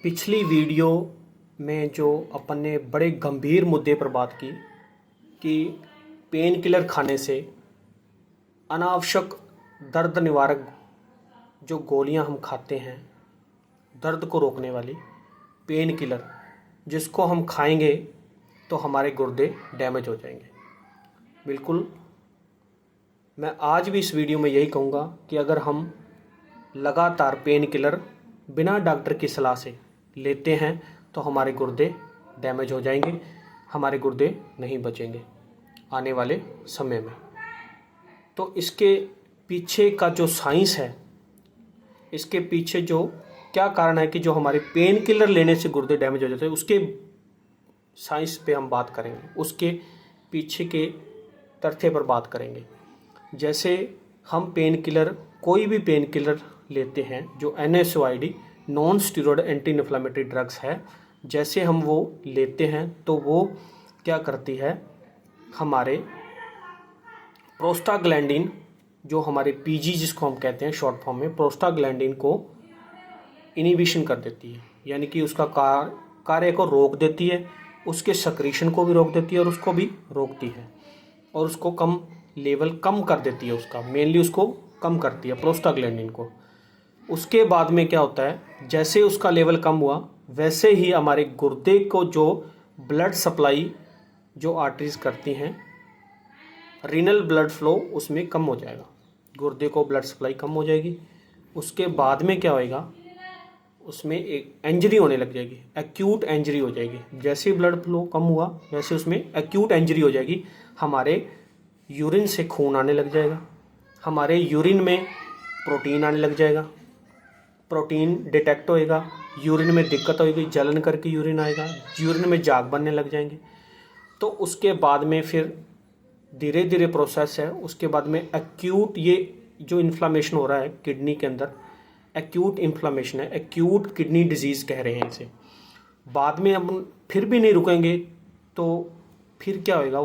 पिछली वीडियो में जो अपन ने बड़े गंभीर मुद्दे पर बात की कि पेन किलर खाने से अनावश्यक दर्द निवारक जो गोलियां हम खाते हैं, दर्द को रोकने वाली पेन किलर, जिसको हम खाएंगे तो हमारे गुर्दे डैमेज हो जाएंगे। बिल्कुल, मैं आज भी इस वीडियो में यही कहूँगा कि अगर हम लगातार पेन किलर बिना डॉक्टर की सलाह से लेते हैं तो हमारे गुर्दे डैमेज हो जाएंगे, हमारे गुर्दे नहीं बचेंगे आने वाले समय में। तो इसके पीछे का जो साइंस है, इसके पीछे जो क्या कारण है कि जो हमारे पेन किलर लेने से गुर्दे डैमेज हो जाते हैं, उसके साइंस पे हम बात करेंगे, उसके पीछे के तथ्य पर बात करेंगे। जैसे हम पेन किलर, कोई भी पेन किलर लेते हैं जो NSAID non steroid anti inflammatory drugs है, जैसे हम वो लेते हैं तो वो क्या करती है, हमारे प्रोस्टाग्लैंडिन, जो हमारे PG जिसको हम कहते हैं शॉर्ट फॉर्म में, प्रोस्टाग्लैंडिन को इनिबिशन कर देती है, यानी कि उसका कार्य को रोक देती है, उसके सक्रीशन को भी रोक देती है और उसको भी रोकती है और उसको कम कर देती है, उसका मेनली उसको कम करती है प्रोस्टाग्लैंडिन को। उसके बाद में क्या होता है, जैसे उसका लेवल कम हुआ वैसे ही हमारे गुर्दे को जो ब्लड सप्लाई जो आर्टरीज करती हैं, रीनल ब्लड फ्लो उसमें कम हो जाएगा, गुर्दे को ब्लड सप्लाई कम हो जाएगी। उसके बाद में क्या होएगा, उसमें एक इंजरी होने लग जाएगी, एक्यूट इंजरी हो जाएगी। जैसे ब्लड फ्लो कम हुआ वैसे उसमें एक्यूट इंजरी हो जाएगी, हमारे यूरिन से खून आने लग जाएगा, हमारे यूरिन में प्रोटीन आने लग जाएगा, प्रोटीन डिटेक्ट होएगा, यूरिन में दिक्कत होएगी, जलन करके यूरिन आएगा, यूरिन में झाग बनने लग जाएंगे। तो उसके बाद में फिर धीरे धीरे प्रोसेस है, उसके बाद में एक्यूट, ये जो इन्फ्लामेशन हो रहा है किडनी के अंदर, एक्यूट इन्फ्लामेशन है, एक्यूट किडनी डिजीज़ कह रहे हैं इसे। बाद में हम फिर भी नहीं रुकेंगे तो फिर क्या होएगा,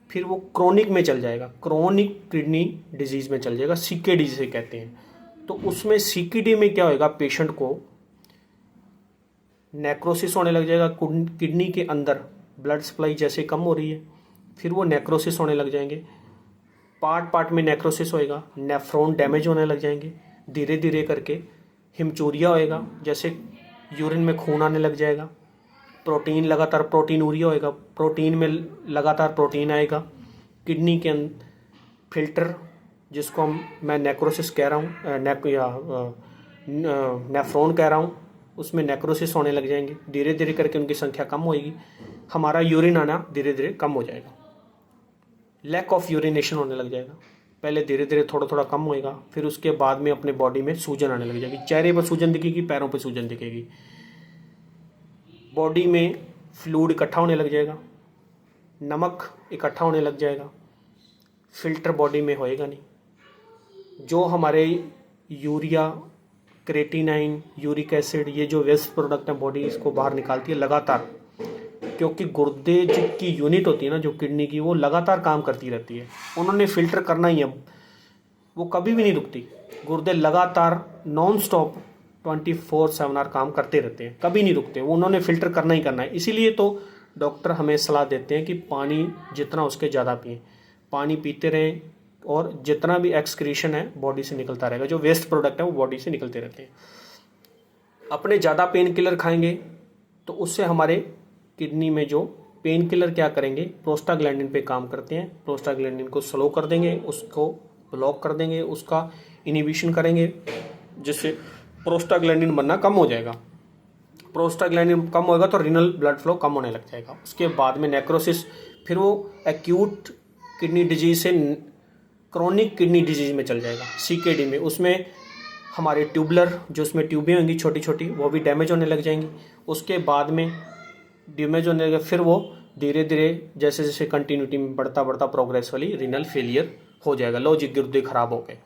फिर वो क्रोनिक में चल जाएगा, क्रोनिक किडनी डिजीज़ में चल जाएगा, CKD जिसे कहते हैं। तो उसमें CKD में क्या होएगा, पेशेंट को नेक्रोसिस होने लग जाएगा, किडनी के अंदर ब्लड सप्लाई जैसे कम हो रही है, फिर वो नेक्रोसिस होने लग जाएंगे, पार्ट पार्ट में नेक्रोसिस होएगा, नेफ्रॉन डैमेज होने लग जाएंगे, धीरे धीरे करके हिमचूरिया होएगा, जैसे यूरिन में खून आने लग जाएगा, प्रोटीन लगातार प्रोटीनूरिया होएगा, प्रोटीन में लगातार प्रोटीन आएगा, किडनी के फिल्टर जिसको मैं नेक्रोसिस कह रहा हूँ, नेफ्रॉन कह रहा हूँ, उसमें नेक्रोसिस होने लग जाएंगे, धीरे धीरे करके उनकी संख्या कम होएगी, हमारा यूरिन आना धीरे धीरे कम हो जाएगा, लैक ऑफ यूरिनेशन होने लग जाएगा। पहले धीरे धीरे थोड़ा थोड़ा कम होएगा, फिर उसके बाद में अपने बॉडी में सूजन आने लग जाएगी, चेहरे पर सूजन दिखेगी, पैरों पर सूजन दिखेगी, बॉडी में फ्लूइड इकट्ठा होने लग जाएगा, नमक इकट्ठा होने लग जाएगा, फिल्टर बॉडी में होएगा नहीं, जो हमारे यूरिया, क्रेटिनाइन, यूरिक एसिड, ये जो वेस्ट प्रोडक्ट है बॉडी इसको बाहर निकालती है लगातार, क्योंकि गुर्दे की यूनिट होती है ना जो किडनी की, वो लगातार काम करती रहती है, उन्होंने फिल्टर करना ही है, वो कभी भी नहीं रुकती, गुर्दे लगातार नॉन स्टॉप 24/7 आवर काम करते रहते हैं, कभी नहीं रुकते, वो उन्होंने फिल्टर करना ही करना है। इसीलिए तो डॉक्टर हमें सलाह देते हैं कि पानी जितना उसके ज़्यादा पिएं, पानी पीते रहें, और जितना भी एक्सक्रीशन है बॉडी से निकलता रहेगा, जो वेस्ट प्रोडक्ट है वो बॉडी से निकलते रहते हैं। अपने ज़्यादा पेन किलर खाएंगे तो उससे हमारे किडनी में जो पेन किलर क्या करेंगे, प्रोस्टाग्लैंडिन पे काम करते हैं, प्रोस्टाग्लैंडिन को स्लो कर देंगे, उसको ब्लॉक कर देंगे, उसका इनिबिशन करेंगे, जिससे प्रोस्टाग्लैंडिन बनना कम हो जाएगा। प्रोस्टाग्लैंडिन कम होएगा तो रीनल ब्लड फ्लो कम होने लग जाएगा, उसके बाद में नेक्रोसिस, फिर वो एक्यूट किडनी डिजीज से क्रोनिक किडनी डिजीज में चल जाएगा, CKD में। उसमें हमारे ट्यूबलर, जो उसमें ट्यूबें होंगी छोटी छोटी, वो भी डैमेज होने लग जाएंगी, उसके बाद में डैमेज होने लगे, फिर वो धीरे धीरे जैसे जैसे कंटिन्यूटी में बढ़ता बढ़ता प्रोग्रेस वाली रीनल फेलियर हो जाएगा, लॉजिक गुर्दे खराब हो गए।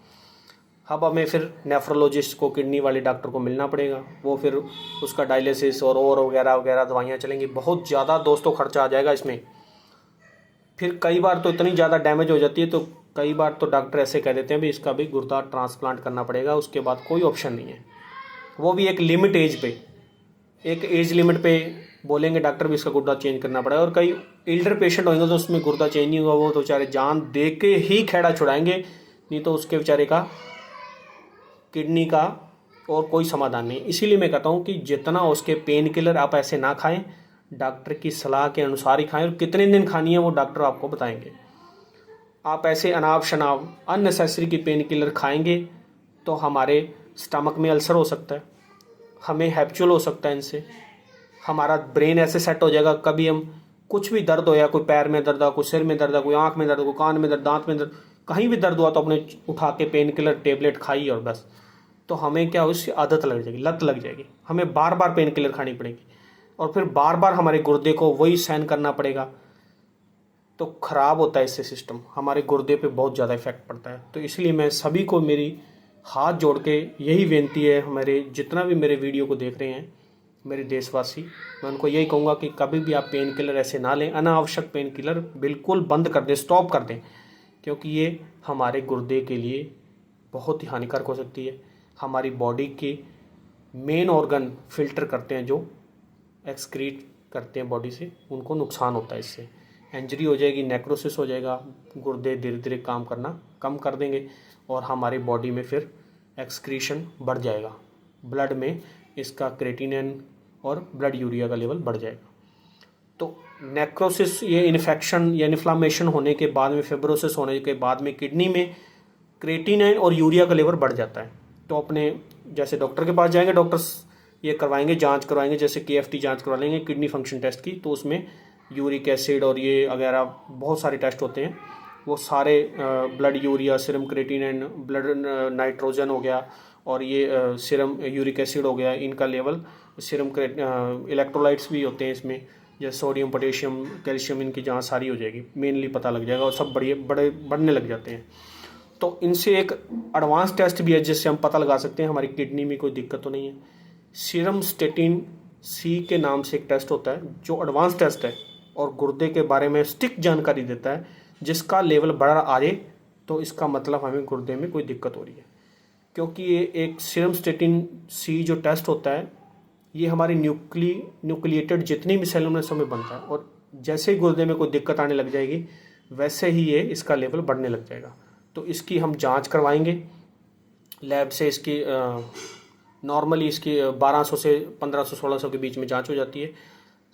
अब हमें फिर नेफ्रोलॉजिस्ट को, किडनी वाले डॉक्टर को मिलना पड़ेगा, वो फिर उसका डायलिसिस और वगैरह वगैरह दवाइयाँ चलेंगी, बहुत ज़्यादा दोस्तों खर्चा आ जाएगा इसमें। फिर कई बार तो इतनी ज़्यादा डैमेज हो जाती है तो कई बार तो डॉक्टर ऐसे कह देते हैं भी इसका भी गुर्दा ट्रांसप्लांट करना पड़ेगा, उसके बाद कोई ऑप्शन नहीं है, वो भी एक लिमिट एज पे, एक एज लिमिट पे बोलेंगे डॉक्टर भी इसका गुर्दा चेंज करना पड़ेगा, और कई एल्डर पेशेंट होंगे तो उसमें गुर्दा चेंज नहीं हुआ, वो तो बेचारे जान दे के ही खेड़ा छुड़ाएंगे, नहीं तो उसके बेचारे का किडनी का और कोई समाधान नहीं। इसीलिए मैं कहता हूँ कि जितना उसके पेन किलर आप ऐसे ना खाएं, डॉक्टर की सलाह के अनुसार ही खाएं, और कितने दिन खानी है वो डॉक्टर आपको बताएंगे। आप ऐसे अनाप शनाप अननेसेसरी की पेन किलर खाएंगे तो हमारे स्टमक में अल्सर हो सकता है, हमें हैप्चुअल हो सकता है इनसे, हमारा ब्रेन ऐसे सेट हो जाएगा, कभी हम कुछ भी दर्द हो या कोई पैर में दर्द हो, कोई सिर में दर्द हो, कोई आँख में दर्द हो, कोई कान में दर्द, दांत में दर्द, कहीं भी दर्द हुआ तो अपने उठा के पेन किलर टेबलेट खाई और बस। तो हमें क्या, उसकी आदत लग जाएगी, लत लग जाएगी, हमें बार बार पेन किलर खानी पड़ेगी, और फिर बार बार हमारे गुर्दे को वही सहन करना पड़ेगा। तो ख़राब होता है इससे सिस्टम, हमारे गुर्दे पे बहुत ज़्यादा इफेक्ट पड़ता है। तो इसलिए मैं सभी को मेरी हाथ जोड़ के यही विनती है, हमारे जितना भी मेरे वीडियो को देख रहे हैं मेरे देशवासी, मैं उनको यही कहूँगा कि कभी भी आप पेन किलर ऐसे ना लें, अनावश्यक पेन किलर बिल्कुल बंद कर दें, स्टॉप कर दें, क्योंकि ये हमारे गुर्दे के लिए बहुत ही हानिकारक हो सकती है। हमारी बॉडी के मेन ऑर्गन फिल्टर करते हैं, जो एक्सक्रीट करते हैं बॉडी से, उनको नुकसान होता है, इससे इंजरी हो जाएगी, नेक्रोसिस हो जाएगा, गुर्दे धीरे धीरे काम करना कम कर देंगे, और हमारी बॉडी में फिर एक्सक्रीशन बढ़ जाएगा, ब्लड में इसका क्रेटिनिन और ब्लड यूरिया का लेवल बढ़ जाएगा। तो नेक्रोसिस, ये इन्फेक्शन या इन्फ्लामेशन होने के बाद में, फिब्रोसिस होने के बाद में किडनी में क्रेटिनिन और यूरिया का लेवल बढ़ जाता है। तो अपने जैसे डॉक्टर के पास जाएंगे, डॉक्टर्स ये करवाएंगे, जांच करवाएंगे, जैसे KFT जांच करवा लेंगे किडनी फंक्शन टेस्ट की, तो उसमें यूरिक एसिड और ये वगैरह बहुत सारे टेस्ट होते हैं, वो सारे blood urea, serum creatinine, blood nitrogen हो गया, और ये सीरम यूरिक एसिड हो गया, इनका लेवल, सीरम इलेक्ट्रोलाइट्स भी होते हैं इसमें, जैसे सोडियम, पोटेशियम, कैल्शियम, इनकी जांच सारी हो जाएगी, मेनली पता लग जाएगा, और सब बढ़ने लग जाते हैं। तो इनसे एक एडवांस टेस्ट भी है जिससे हम पता लगा सकते हैं हमारी किडनी में कोई दिक्कत तो नहीं है। सीरम स्टेटिन C के नाम से एक टेस्ट होता है जो एडवांस टेस्ट है, और गुर्दे के बारे में स्टिक जानकारी देता है, जिसका लेवल बढ़ आ जाए तो इसका मतलब हमें गुर्दे में कोई दिक्कत हो रही है। क्योंकि ये एक सीरम स्टेटिन C जो टेस्ट होता है, ये हमारी न्यूक्लिएटेड जितनी भी सेल में समय बनता है, और जैसे ही गुर्दे में कोई दिक्कत आने लग जाएगी वैसे ही ये इसका लेवल बढ़ने लग जाएगा। तो इसकी हम जांच करवाएंगे लैब से। इसकी नॉर्मली इसकी 1200 से 1500 1600 के बीच में जांच हो जाती है।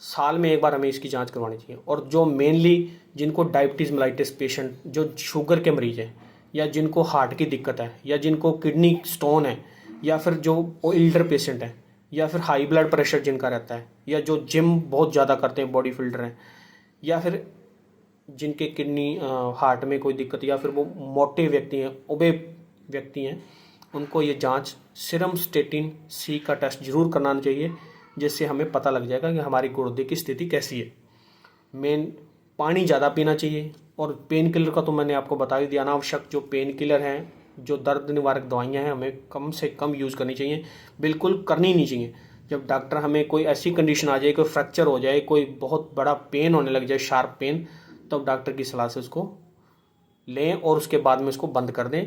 साल में एक बार हमें इसकी जांच करवानी चाहिए। और जो मेनली जिनको डायबिटीज़ मेलाइटिस पेशेंट, जो शुगर के मरीज़ हैं, या जिनको हार्ट की दिक्कत है, या जिनको किडनी स्टोन है, या फिर जो एल्डर पेशेंट हैं, या फिर हाई ब्लड प्रेशर जिनका रहता है, या जो जिम बहुत ज़्यादा करते हैं, बॉडी बिल्डर हैं, या फिर जिनके किडनी हार्ट में कोई दिक्कत, या फिर वो मोटे व्यक्ति हैं, ओबे व्यक्ति हैं, उनको ये जांच सीरम स्टेटिन C का टेस्ट जरूर कराना चाहिए, जिससे हमें पता लग जाएगा कि हमारी गुर्दे की स्थिति कैसी है। मेन पानी ज़्यादा पीना चाहिए। और पेन किलर का तो मैंने आपको बता ही दिया, अनावश्यक जो पेन किलर हैं, जो दर्द निवारक दवाइयाँ हैं, हमें कम से कम यूज़ करनी चाहिए, बिल्कुल करनी नहीं चाहिए। जब डॉक्टर हमें कोई ऐसी कंडीशन आ जाए, कोई फ्रैक्चर हो जाए, कोई बहुत बड़ा पेन होने लग जाए, शार्प पेन, तब डॉक्टर की सलाह से उसको लें और उसके बाद में उसको बंद कर दें।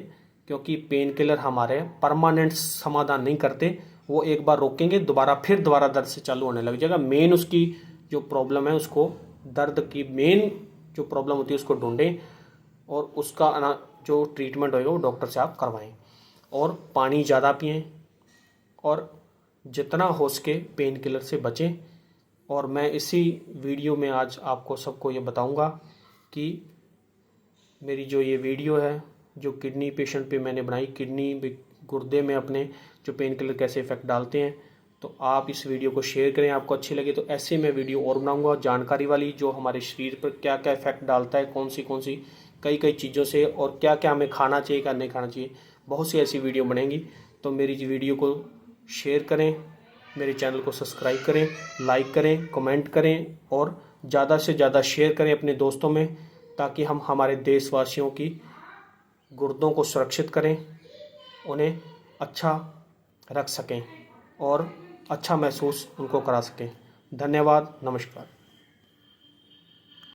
क्योंकि पेन किलर हमारे परमानेंट समाधान नहीं करते, वो एक बार रोकेंगे दोबारा दर्द से चालू होने लग जाएगा। मेन उसकी जो प्रॉब्लम है, उसको दर्द की मेन जो प्रॉब्लम होती है उसको ढूंढें, और उसका जो ट्रीटमेंट होएगा वो डॉक्टर से आप करवाएं। और पानी ज़्यादा पिएं, और जितना हो सके पेन किलर से बचें। और मैं इसी वीडियो में आज आपको सबको ये बताऊंगा कि मेरी जो ये वीडियो है, जो किडनी पेशेंट पे मैंने बनाई, किडनी गुर्दे में अपने जो पेन किलर कैसे इफेक्ट डालते हैं, तो आप इस वीडियो को शेयर करें। आपको अच्छी लगे तो ऐसे मैं वीडियो और बनाऊंगा जानकारी वाली, जो हमारे शरीर पर क्या क्या इफेक्ट डालता है, कौन सी कई चीज़ों से, और क्या क्या हमें खाना चाहिए, क्या नहीं खाना चाहिए। बहुत सी ऐसी वीडियो बनेंगी। तो मेरी वीडियो को शेयर करें, मेरे चैनल को सब्सक्राइब करें, लाइक करें, कमेंट करें, और ज़्यादा से ज़्यादा शेयर करें अपने दोस्तों में, ताकि हम हमारे देशवासियों की गुर्दों को सुरक्षित करें, उन्हें अच्छा रख सकें और अच्छा महसूस उनको करा सकें। धन्यवाद, नमस्कार।